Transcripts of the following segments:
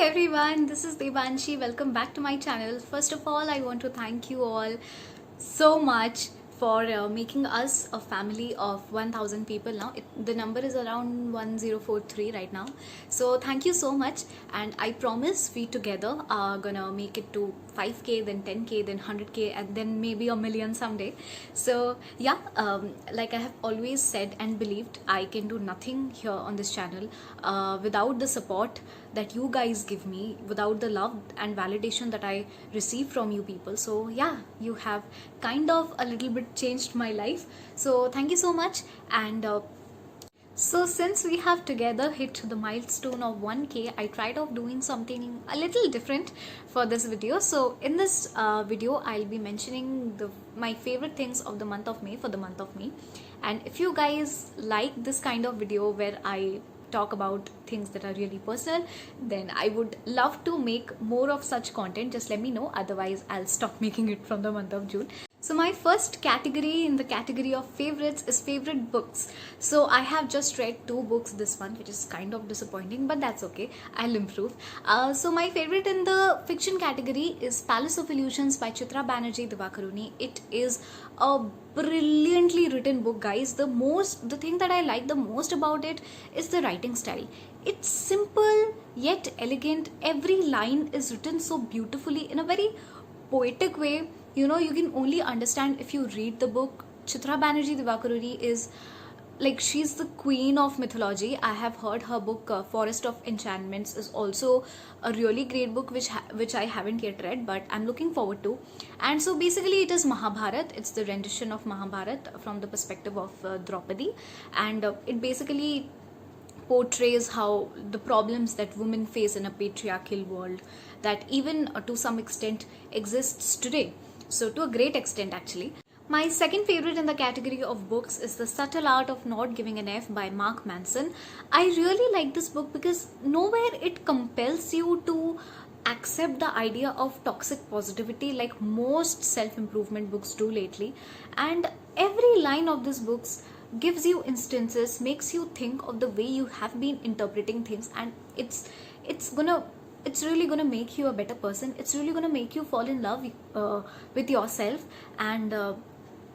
everyone, this is Devanshi. Welcome back to my channel. First of all, I want to thank you all so much for making us a family of 1000 people now. The number is around 1043 right now. So thank you so much, and I promise we together are gonna make it to 5k, then 10k, then 100k, and then maybe a million someday. So yeah, like I have always said and believed, I can do nothing here on this channel without the support that you guys give me, without the love and validation that I receive from you people. So yeah, you have kind of a little bit changed my life, so thank you so much. And so since we have together hit the milestone of 1k, I tried of doing something a little different for this video. So in this video, I'll be mentioning my favorite things of the month of May for the month of May. And if you guys like this kind of video where I talk about things that are really personal, then I would love to make more of such content. Just let me know, otherwise I'll stop making it from the month of June. So my first category in the category of favorites is favorite books. So I have just read 2 books this month, which is kind of disappointing, but that's okay, I'll improve. So my favorite in the fiction category is Palace of Illusions by Chitra Banerjee Divakaruni. It is a brilliantly written book, guys. The thing that I like the most about it is the writing style. It's simple yet elegant. Every line is written so beautifully in a very poetic way. You know, you can only understand if you read the book. Chitra Banerjee Divakaruni is like, she's the queen of mythology. I have heard her book Forest of Enchantments is also a really great book, which I haven't yet read, but I'm looking forward to. And so basically it is Mahabharat. It's the rendition of Mahabharat from the perspective of Draupadi, and it basically portrays how the problems that women face in a patriarchal world that even to some extent exists today. So to a great extent, actually. My second favorite in the category of books is The Subtle Art of Not Giving an F by Mark Manson. I really like this book because nowhere it compels you to accept the idea of toxic positivity like most self-improvement books do lately. And every line of this book gives you instances, makes you think of the way you have been interpreting things, and it's really gonna make you a better person. It's really gonna make you fall in love with yourself, and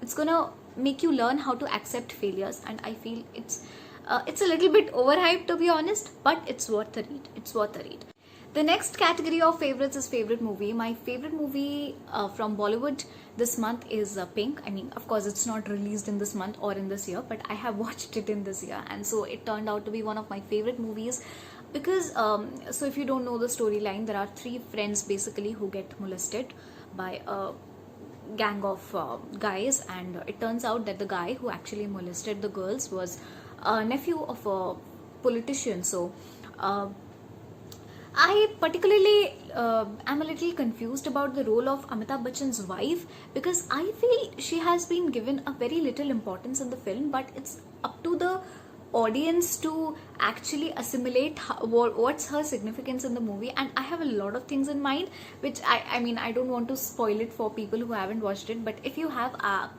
it's gonna make you learn how to accept failures. And I feel it's a little bit overhyped, to be honest, but it's worth a read. It's worth a read. The next category of favorites is favorite movie. My favorite movie from Bollywood this month is Pink. I mean, of course, it's not released in this month or in this year, but I have watched it in this year, and so it turned out to be one of my favorite movies. Because so if you don't know the storyline, there are 3 friends basically who get molested by a gang of guys, and it turns out that the guy who actually molested the girls was a nephew of a politician. So I particularly am a little confused about the role of Amitabh Bachchan's wife, because I feel she has been given a very little importance in the film, but it's up to the audience to actually assimilate what's her significance in the movie. And I have a lot of things in mind, which I mean, I don't want to spoil it for people who haven't watched it, but if you have,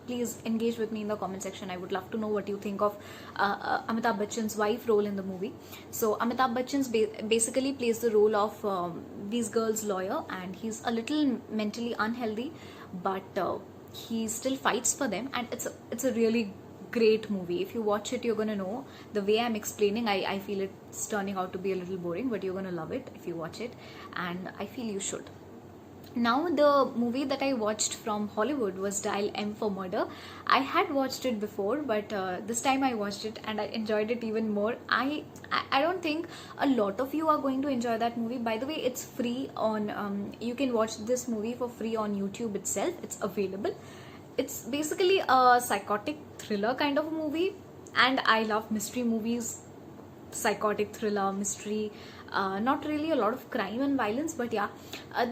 please engage with me in the comment section. I would love to know what you think of Amitabh Bachchan's wife role in the movie. So Amitabh Bachchan basically plays the role of these girls' lawyer, and he's a little mentally unhealthy, but he still fights for them, and it's a really great movie. If you watch it, you're gonna know. The way I'm explaining, I feel it's turning out to be a little boring, but you're gonna love it if you watch it, and I feel you should. Now, the movie that I watched from Hollywood was Dial M for Murder. I had watched it before, but this time I watched it and I enjoyed it even more. I don't think a lot of you are going to enjoy that movie. By the way, it's free on you can watch this movie for free on YouTube itself. It's available. It's basically a psychotic thriller kind of a movie, and I love mystery movies. Psychotic thriller, mystery, not really a lot of crime and violence, but yeah,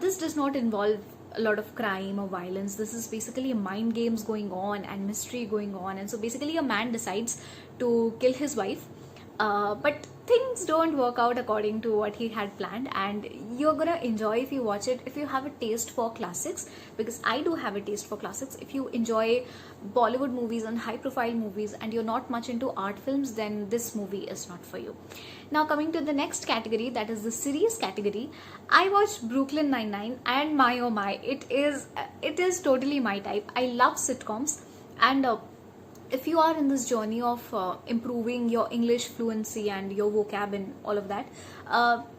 this does not involve a lot of crime or violence. This is basically mind games going on and mystery going on. And so basically a man decides to kill his wife, but things don't work out according to what he had planned, and you're gonna enjoy if you watch it, if you have a taste for classics, because I do have a taste for classics. If you enjoy Bollywood movies and high profile movies and you're not much into art films, then this movie is not for you. Now coming to the next category, that is the series category, I watched Brooklyn Nine-Nine, and my oh my, it is totally my type. I love sitcoms, and if you are in this journey of improving your English fluency and your vocab and all of that,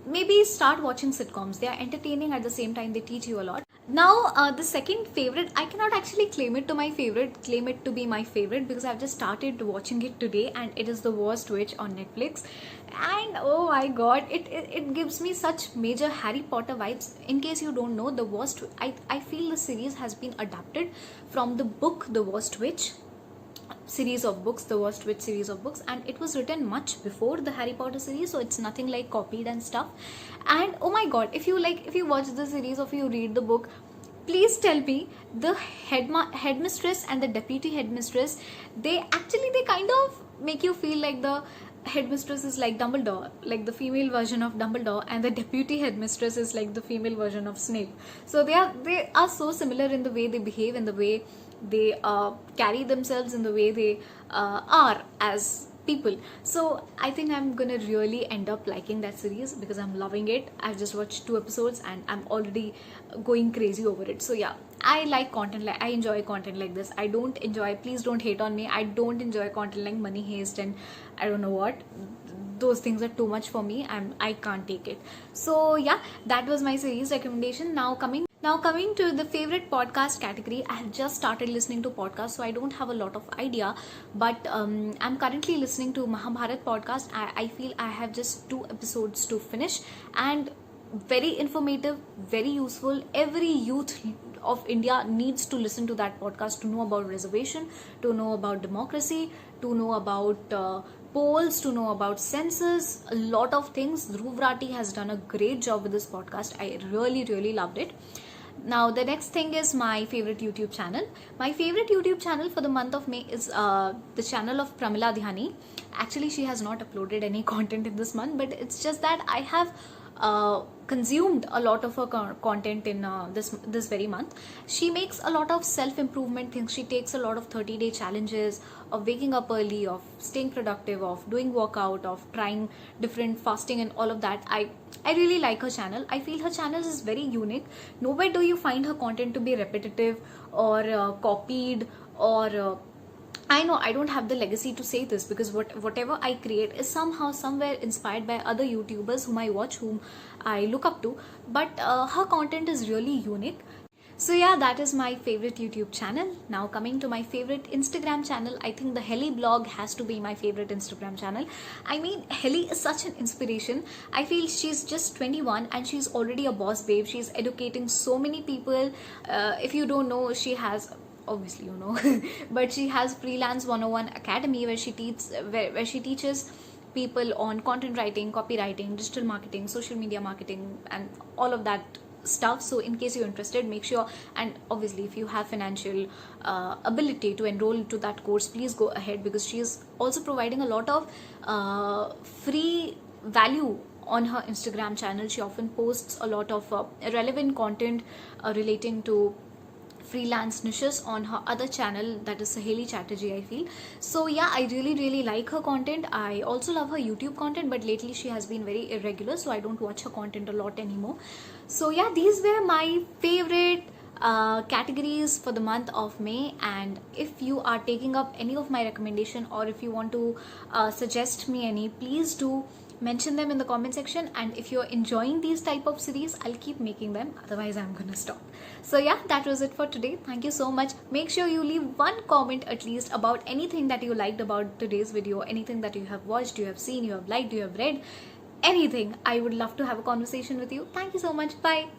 maybe start watching sitcoms. They are entertaining, at the same time they teach you a lot. Now the second favorite, I cannot actually claim it to be my favorite, because I've just started watching it today, and it is The Worst Witch on Netflix. And oh my god, it gives me such major Harry Potter vibes. In case you don't know, I feel the series has been adapted from the book The Worst Witch series of books, The Worst Witch series of books, and it was written much before the Harry Potter series, so it's nothing like copied and stuff. And oh my god, if you watch the series or if you read the book, please tell me, the headmistress and the deputy headmistress, they kind of make you feel like the headmistress is like Dumbledore, like the female version of Dumbledore, and the deputy headmistress is like the female version of Snape. So they are so similar in the way they behave, in the way they carry themselves, in the way they are as people. So I think I'm gonna really end up liking that series, because I'm loving it. I've just watched 2 episodes and I'm already going crazy over it. So yeah, I like content like, I enjoy content like this. I don't enjoy, please don't hate on me, I don't enjoy content like Money Heist and I don't know what. Those things are too much for me, I can't take it. So yeah, that was my series recommendation. Now coming to the favorite podcast category, I have just started listening to podcasts, so I don't have a lot of idea, but I'm currently listening to Mahabharat podcast. I feel I have just 2 episodes to finish, and very informative, very useful. Every youth of India needs to listen to that podcast to know about reservation, to know about democracy, to know about polls, to know about census, a lot of things. Dhruv Rathi has done a great job with this podcast. I really loved it. Now the next thing is my favorite YouTube channel. My favorite YouTube channel for the month of May is the channel of Pramila Dhyani. Actually, she has not uploaded any content in this month, but it's just that I have consumed a lot of her content in this very month. She makes a lot of self-improvement things. She takes a lot of 30-day challenges of waking up early, of staying productive, of doing workout, of trying different fasting and all of that. I really like her channel. I feel her channel is very unique. Nowhere do you find her content to be repetitive or copied or I know I don't have the legacy to say this, because whatever I create is somehow, somewhere inspired by other YouTubers whom I watch, whom I look up to, but her content is really unique. So yeah, that is my favorite YouTube channel. Now coming to my favorite Instagram channel, I think the Helly blog has to be my favorite Instagram channel. I mean, Helly is such an inspiration. I feel she's just 21 and she's already a boss babe. She's educating so many people. If you don't know, she has, obviously you know, but she has Freelance 101 Academy where she teaches people on content writing, copywriting, digital marketing, social media marketing, and all of that stuff. So in case you're interested, make sure, and obviously if you have financial ability to enroll to that course, please go ahead, because she is also providing a lot of free value on her Instagram channel. She often posts a lot of relevant content relating to freelance niches on her other channel, that is Saheli Chatterjee, I feel. So yeah, I really like her content. I also love her YouTube content, but lately she has been very irregular, so I don't watch her content a lot anymore. So yeah, these were my favorite categories for the month of May, and if you are taking up any of my recommendation, or if you want to suggest me any, please do mention them in the comment section. And if you're enjoying these type of series, I'll keep making them, otherwise I'm gonna stop. So yeah, that was it for today. Thank you so much. Make sure you leave one comment at least about anything that you liked about today's video, anything that you have watched, you have seen, you have liked, you have read, anything. I would love to have a conversation with you. Thank you so much. Bye.